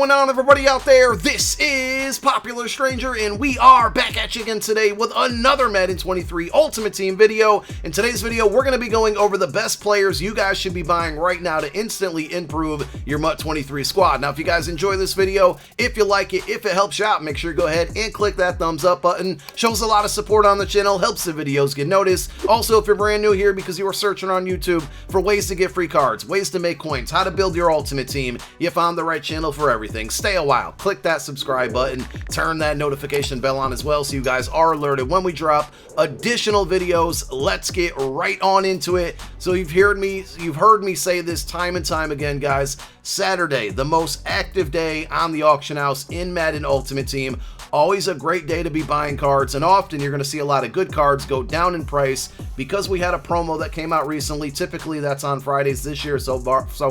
going on, everybody out there? This is Popular Stranger, and we are back at you again today with another Madden 23 Ultimate Team video. In today's video, we're going to be going over the best players you guys should be buying right now to instantly improve your MUT 23 squad. Now, if you guys enjoy this video, if you like it, if it helps you out, make sure you go ahead and click that thumbs up button. Shows a lot of support on the channel, helps the videos get noticed. Also, if you're brand new here because you were searching on YouTube for ways to get free cards, ways to make coins, how to build your Ultimate Team, you found the right channel for everything. Stay a while, click that subscribe button, turn that notification bell on as well so you guys are alerted when we drop additional videos. Let's get right on into it. So you've heard me say this time and time again, guys. Saturday, the most active day on the auction house in Madden Ultimate Team. Always a great day to be buying cards, and often you're going to see a lot of good cards go down in price because we had a promo that came out recently. Typically that's on Fridays. This year so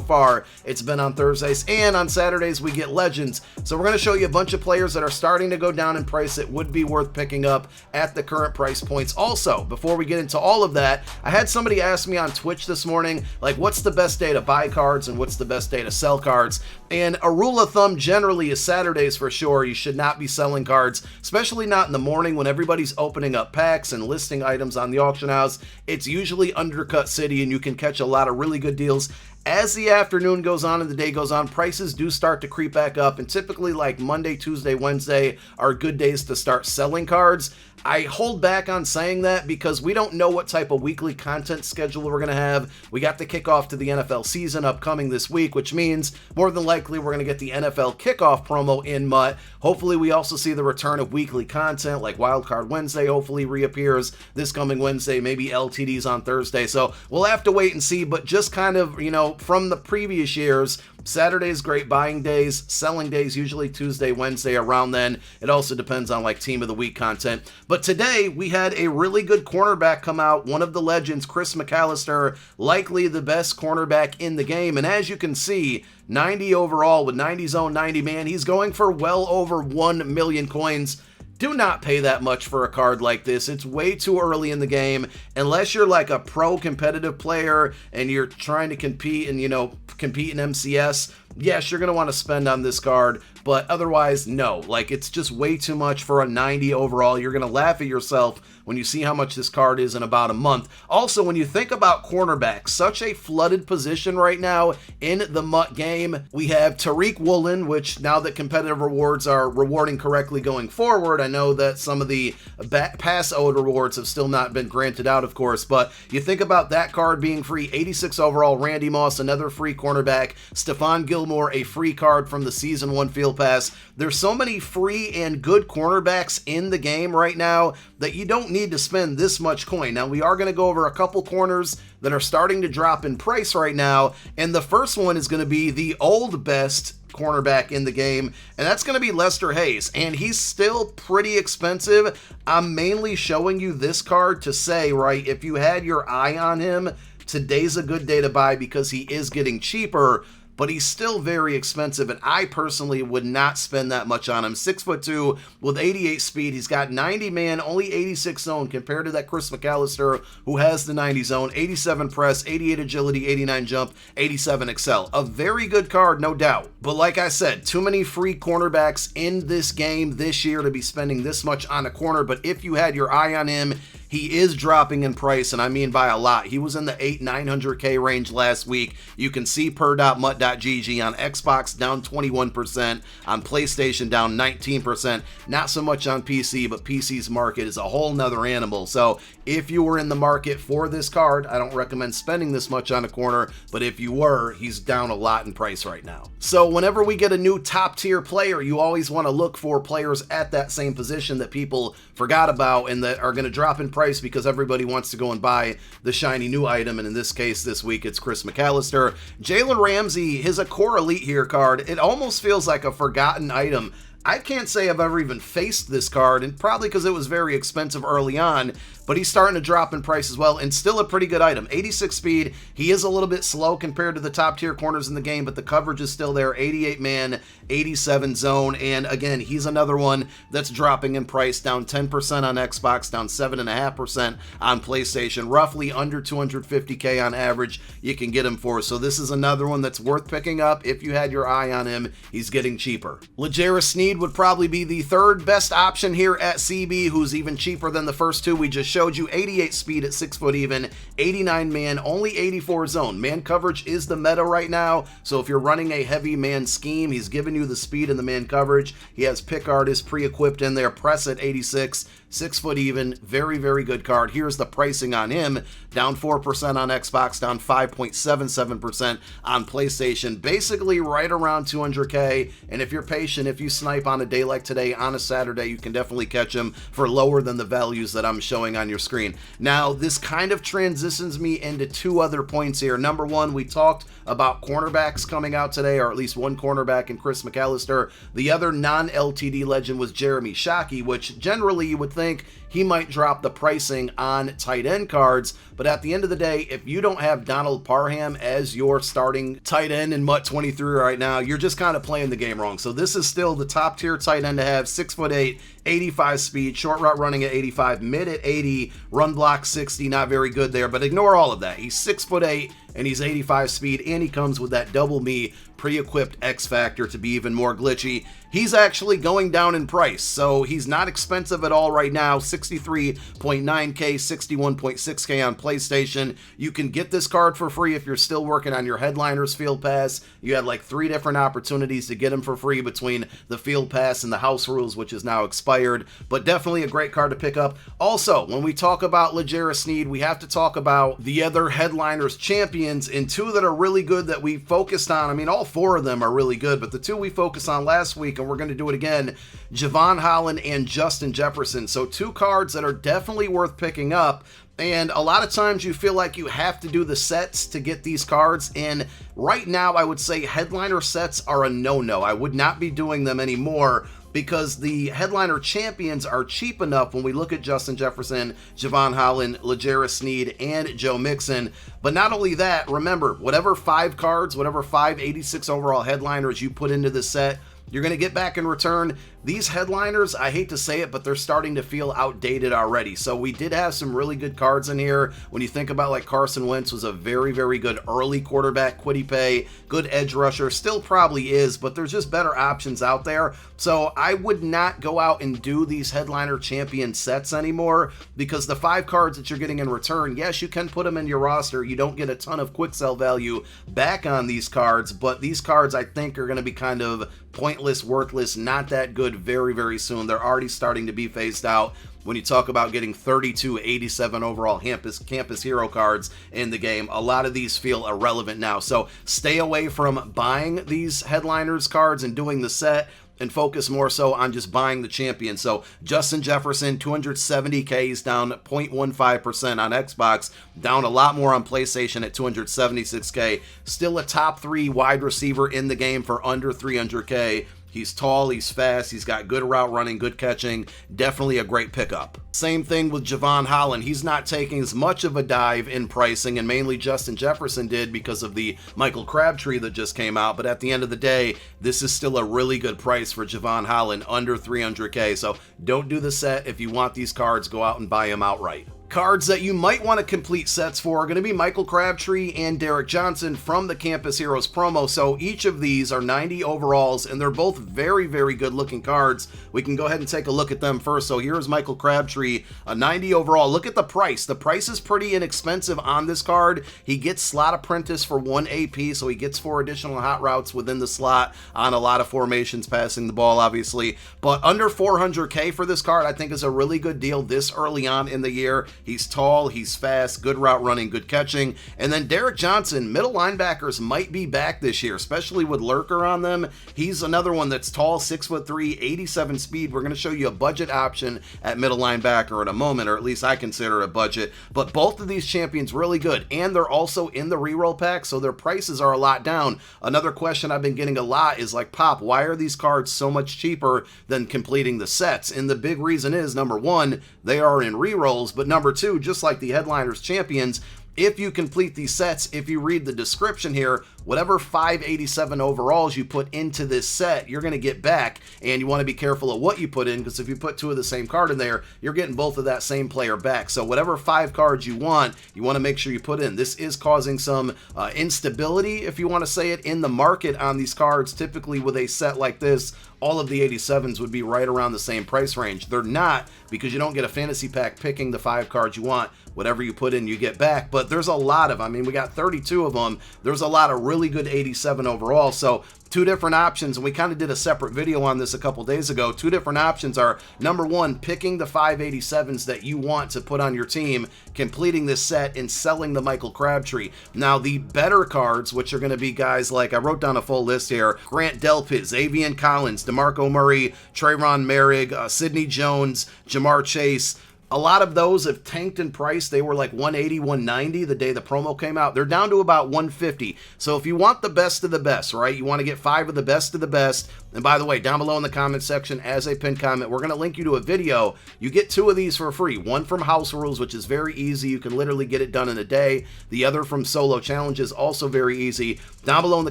far it's been on Thursdays, and on Saturdays we get legends. So we're going to show you a bunch of players that are starting to go down in price that would be worth picking up at the current price points. Also, before we get into all of that, I had somebody ask me on Twitch this morning, like, what's the best day to buy cards and what's the best day to sell cards? And a rule of thumb generally is Saturdays for sure. You should not be selling cards, especially not in the morning when everybody's opening up packs and listing items on the auction house. It's usually undercut city and you can catch a lot of really good deals. As the afternoon goes on and the day goes on, prices do start to creep back up, and typically like Monday, Tuesday, Wednesday are good days to start selling cards. I hold back on saying that because we don't know what type of weekly content schedule we're going to have. We got the kickoff to the NFL season upcoming this week, which means more than likely we're going to get the NFL kickoff promo in MUT. Hopefully we also see the return of weekly content like Wildcard Wednesday hopefully reappears this coming Wednesday, maybe LTDs on Thursday. So we'll have to wait and see, but just kind of, you know, from the previous years, Saturdays great buying days, selling days usually Tuesday, Wednesday around then. It also depends on like team of the week content. But today we had a really good cornerback come out, one of the legends, Chris McAllister, likely the best cornerback in the game. And as you can see, 90 overall with 90 zone, 90 man, he's going for well over 1 million coins. Do not pay that much for a card like this. It's way too early in the game. Unless you're like a pro competitive player and you're trying to compete and, you know, compete in MCS, yes, you're going to want to spend on this card, but otherwise, no. Like, it's just way too much for a 90 overall. You're going to laugh at yourself when you see how much this card is in about a month. Also, when you think about cornerbacks, such a flooded position right now in the MUT game. We have Tariq Woolen, which now that competitive rewards are rewarding correctly going forward, I know that some of the pass owed rewards have still not been granted out, of course, but you think about that card being free. 86 overall, Randy Moss, another free cornerback. Stephon Gilmore, a free card from the Season 1 Field Pass. There's so many free and good cornerbacks in the game right now that you don't need to spend this much coin. Now, we are going to go over a couple corners that are starting to drop in price right now, and the first one is going to be the old best cornerback in the game, and that's going to be Lester Hayes, and he's still pretty expensive. I'm mainly showing you this card to say, right, if you had your eye on him, today's a good day to buy because he is getting cheaper, but he's still very expensive, and I personally would not spend that much on him. 6'2" with 88 speed. He's got 90 man, only 86 zone compared to that Chris McAllister who has the 90 zone, 87 press, 88 agility, 89 jump, 87 excel. A very good card, no doubt. But like I said, too many free cornerbacks in this game this year to be spending this much on a corner, but if you had your eye on him, he is dropping in price, and I mean by a lot. He was in the 800-900K range last week. You can see per.mut.gg on Xbox down 21%, on PlayStation down 19%. Not so much on PC, but PC's market is a whole nother animal. So if you were in the market for this card, I don't recommend spending this much on a corner, but if you were, he's down a lot in price right now. So whenever we get a new top tier player, you always want to look for players at that same position that people forgot about and that are going to drop in price because everybody wants to go and buy the shiny new item, and in this case this week it's Chris McAllister. Jalen Ramsey, his a core elite here card, it almost feels like a forgotten item. I can't say I've ever even faced this card, and probably because it was very expensive early on, but he's starting to drop in price as well, and still a pretty good item. 86 speed, he is a little bit slow compared to the top tier corners in the game, but the coverage is still there. 88 man, 87 zone, and again, he's another one that's dropping in price, down 10% on Xbox, down 7.5% on PlayStation, roughly under 250k on average you can get him for. So this is another one that's worth picking up if you had your eye on him. He's getting cheaper. L'Jarius Sneed would probably be the third best option here at CB, who's even cheaper than the first two we just showed you. 88 speed at 6 foot even, 89 man, only 84 zone. Man coverage is the meta right now, so if you're running a heavy man scheme, he's giving you the speed and the man coverage. He has pick artist pre-equipped in there, press at 86, 6 foot even, very, very good card. Here's the pricing on him, down 4% on Xbox, down 5.77% on PlayStation, basically right around 200k, and if you're patient, if you snipe on a day like today, on a Saturday, you can definitely catch him for lower than the values that I'm showing on your screen. Now, this kind of transitions me into two other points here. Number one, we talked about cornerbacks coming out today, or at least one cornerback in Chris McAllister. The other non-LTD legend was Jeremy Shockey, which generally you would think he might drop the pricing on tight end cards, but at the end of the day, if you don't have Donald Parham as your starting tight end in MUT 23 right now, you're just kind of playing the game wrong. So this is still the top tier tight end to have. 6'8", 85 speed, short route running at 85, mid at 80, run block 60, not very good there, but ignore all of that. He's 6'8", and he's 85 speed, and he comes with that double me pre-equipped X Factor to be even more glitchy. He's actually going down in price, so he's not expensive at all right now. 63.9k, 61.6k on PlayStation. You can get this card for free if you're still working on your Headliners Field Pass. You had like 3 different opportunities to get him for free between the Field Pass and the House Rules, which is now expired, but definitely a great card to pick up. Also, when we talk about L'Jarius Sneed, we have to talk about the other Headliners champions, and 2 that are really good that we focused on. I mean, all 4 of them are really good, but the 2 we focused on last week, and we're going to do it again, Javon Holland and Justin Jefferson. So 2 cards that are definitely worth picking up. And a lot of times you feel like you have to do the sets to get these cards, and right now I would say headliner sets are a no-no. I would not be doing them anymore, because the headliner champions are cheap enough when we look at Justin Jefferson, Javon Holland, L'Jarius Sneed, and Joe Mixon. But not only that, remember, whatever 5 cards, whatever 586 overall headliners you put into the set, you're going to get back in return. These headliners, I hate to say it, but they're starting to feel outdated already. So we did have some really good cards in here. When you think about, like, Carson Wentz was a very, very good early quarterback, Kwity Paye, good edge rusher, still probably is, but there's just better options out there. So I would not go out and do these headliner champion sets anymore, because the 5 cards that you're getting in return, yes, you can put them in your roster. You don't get a ton of quick sell value back on these cards, but these cards I think are going to be kind of pointless, worthless, not that good very, very soon. They're already starting to be phased out. When you talk about getting 32 87 overall campus hero cards in the game, a lot of these feel irrelevant now. So stay away from buying these headliners cards and doing the set, and focus more so on just buying the champion. So Justin Jefferson, 270k, is down 0.15% on Xbox, down a lot more on PlayStation at 276k. Still a top 3 wide receiver in the game for under 300k. He's tall, he's fast, he's got good route running, good catching, definitely a great pickup. Same thing with Javon Holland. He's not taking as much of a dive in pricing, and mainly Justin Jefferson did because of the Michael Crabtree that just came out, but at the end of the day, this is still a really good price for Javon Holland, under 300k, so don't do the set. If you want these cards, go out and buy them outright. Cards that you might want to complete sets for are going to be Michael Crabtree and Derek Johnson from the Campus Heroes promo. So each of these are 90 overalls, and they're both very, very good looking cards. We can go ahead and take a look at them first. So here's Michael Crabtree, a 90 overall. Look at the price. The price is pretty inexpensive on this card. He gets slot apprentice for 1 AP, so he gets 4 additional hot routes within the slot on a lot of formations, passing the ball, obviously. But under 400k for this card, I think is a really good deal this early on in the year. He's tall, he's fast, good route running, good catching. And then Derek Johnson, middle linebackers might be back this year, especially with Lurker on them. He's another one that's tall, 6'3", 87 speed. We're going to show you a budget option at middle linebacker in a moment, or at least I consider a budget. But both of these champions really good, and they're also in the reroll pack, so their prices are a lot down. Another question I've been getting a lot is like, Pop, why are these cards so much cheaper than completing the sets? And the big reason is, number one, they are in rerolls, but number two, just like the Headliners champions, if you complete these sets, if you read the description here, whatever 587 overalls you put into this set, you're going to get back, and you want to be careful of what you put in, because if you put two of the same card in there, you're getting both of that same player back. So whatever 5 cards you want to make sure you put in. This is causing some instability, if you want to say it, in the market on these cards. Typically with a set like this, all of the 87s would be right around the same price range. They're not, because you don't get a fantasy pack picking the 5 cards you want. Whatever you put in, you get back. But there's a lot of, I mean, we got 32 of them. There's a lot of really good 87 overall. So two different options, and we kind of did a separate video on this a couple days ago. Two different options are, number one, picking the 587s that you want to put on your team, completing this set, and selling the Michael Crabtree. Now, the better cards, which are going to be guys like, I wrote down a full list here, Grant Delpit, Avian Collins, DeMarco Murray, Trayvon Merrick, Sidney Jones, Jamar Chase. A lot of those have tanked in price. They were like 180, 190 the day the promo came out. They're down to about 150. So if you want the best of the best, right? You want to get 5 of the best of the best. And by the way, down below in the comment section, as a pinned comment, we're going to link you to a video. You get 2 of these for free. One from House Rules, which is very easy. You can literally get it done in a day. The other from Solo Challenges, also very easy. Down below in the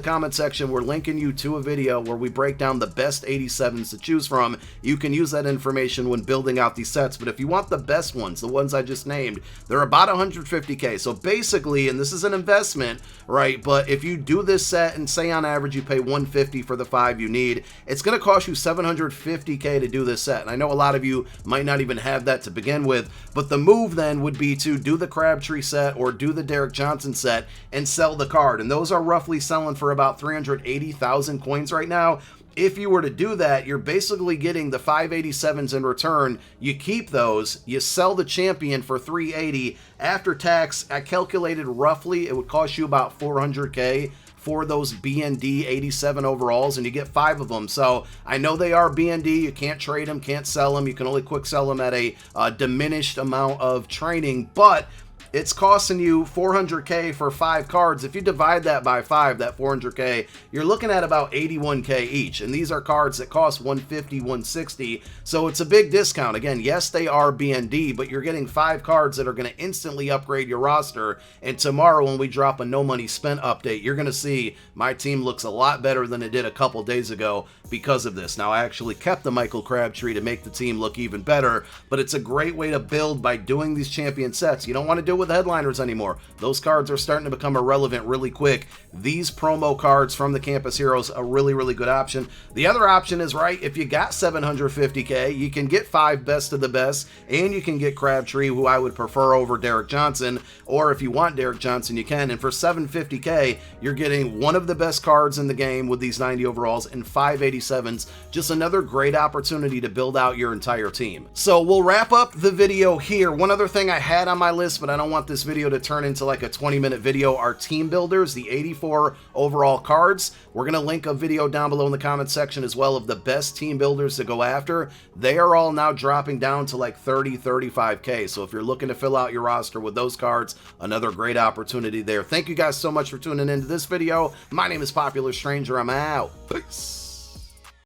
comment section, we're linking you to a video where we break down the best 87s to choose from. You can use that information when building out these sets. But if you want the best ones, the ones I just named, they're about 150k. So basically, and this is an investment, right? But if you do this set and say on average you pay 150 for the 5 you need, it's going to cost you 750k to do this set. And I know a lot of you might not even have that to begin with, but the move then would be to do the Crabtree set or do the Derek Johnson set and sell the card. And those are roughly selling for about 380,000 coins right now. If you were to do that, you're basically getting the 587s in return. You keep those, you sell the champion for 380. After tax, I calculated roughly it would cost you about 400k for those BND 87 overalls, and you get 5 of them. So I know they are BND, you can't trade them, can't sell them, you can only quick sell them at a diminished amount of training, but it's costing you 400k for 5 cards. If you divide that by 5, that 400k, you're looking at about 81k each. And these are cards that cost 150, 160. So it's a big discount. Again, yes, they are BND, but you're getting 5 cards that are going to instantly upgrade your roster. And tomorrow when we drop a no money spent update, you're going to see my team looks a lot better than it did a couple days ago because of this. Now, I actually kept the Michael Crabtree to make the team look even better, but it's a great way to build by doing these champion sets. You don't want to do it with Headliners anymore. Those cards are starting to become irrelevant really quick. These promo cards from the Campus Heroes, a really, really good option. The other option is, right, if you got 750k, you can get 5 best of the best, and you can get Crabtree, who I would prefer over Derek Johnson, or if you want Derek Johnson, you can. And for 750k, you're getting one of the best cards in the game with these 90 overalls and 587s. Just another great opportunity to build out your entire team. So we'll wrap up the video here. One other thing I had on my list, but I don't want this video to turn into like a 20-minute video, are team builders, the 84 overall cards. We're going to link a video down below in the comment section as well of the best team builders to go after. They are all now dropping down to like 30, 35k. So if you're looking to fill out your roster with those cards, another great opportunity there. Thank you guys so much for tuning into this video. My name is Popular Stranger. I'm out. Peace.